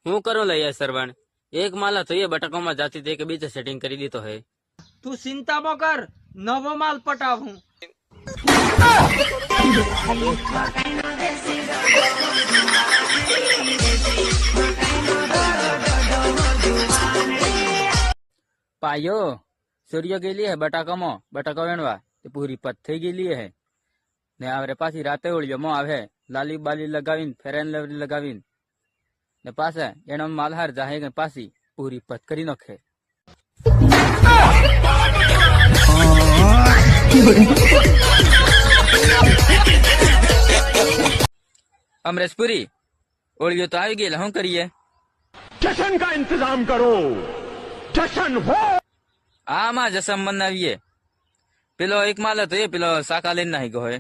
હું કરું લઈએ સરવણ એક માલા તો એ બટાકામાં જાતી તે કે બીજે સેટિંગ કરી દીધો હે। તું ચિंता मो कर, नवो माल पटावू। પાયો સૂર્ય ગયેલી હે બટાકામાં બટાકા વેણવા તે પૂરી પત થઈ ગયેલી હે ને આવરે પાછી રાતે ઓળિયોમાં આવે લાલી બાલી લગાવીને ફેરન લવલી લગાવીને ને પાછા એનો માલહાર જાહે કે પાછી પૂરી પત કરી નાખે। અમરેશપુરી ઓળિયો તો આવી ગયેલા શું કરીએ? जश्न का इंतजाम करो, जश्न हो। આમાં જસમ મનાવીએ। પેલો એક માલ હતો એ પેલો શાકા લઈને નાહી ગયો હે।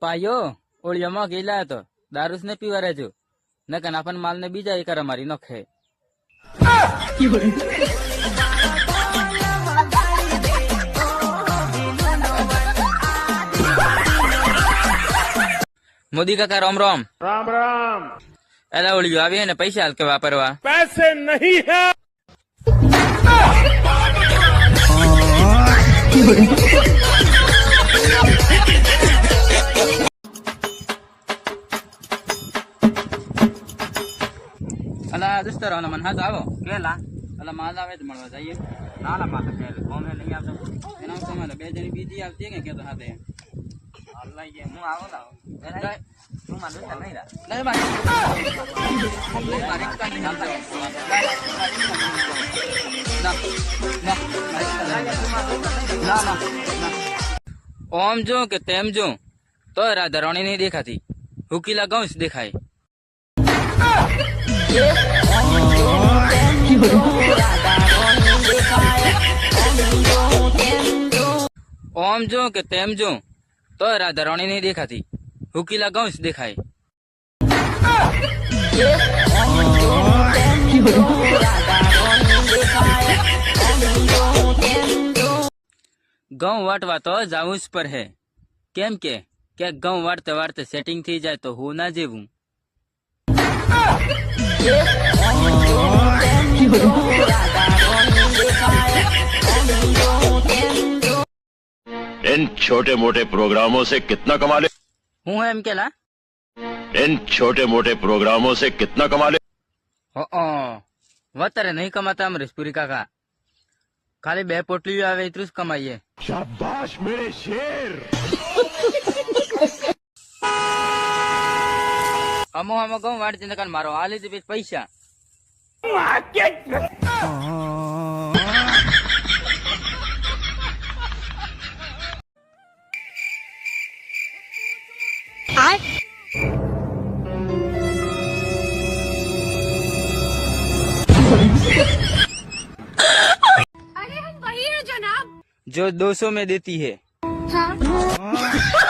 પાયો ઓળિયામાં ગયેલા હતો દારૂસ ને પીવા રહેજો નકન આપણ માલ ને બીજા એક મારી નખે। मोदी काका राम राम। राम राम। एला ओळियो आवी ने पैसा हाल के वापरवा। पैसे नहीं है। अला दोस्तरो ना मन हाथ आवो केला अला माल आवे तो મળવા જઈએ। નાલા માલ કે કોમ હે નહીં આવતો એના સમય બે જણી બીજી આવતી કે કે તો હાથે અલ્લા ये હું આવો ના તું માન દે નહીં રા નહીં મારી મારી કાની ના ના ओम जो के तेम जो तो राधा रानी नहीं देखाती हुकीला गाँव से दिखाई। ओम जो के तेम जो तो राधा रानी नहीं देखाती हुकीला गाँव से दिखाई। गाँव वाटवा तो जाऊस पर है केम के क्या गाँव वाटते वाटते सेटिंग थी जाए तो हो ना जेवू। इन छोटे मोटे प्रोग्रामों से कितना कमा ले। हूँ एम केला इन छोटे मोटे प्रोग्रामों से कितना कमा ले। वतरे नहीं कमाता अमरीशपुरी काका खाली बे पोटली आवे इतरू कमाइए। शाबाश मेरे शेर। हमो हमो गाँव वाट चिंता मारो आले तो पैसा अरे हम वही है जनाब जो 200 में देती है। हाँ।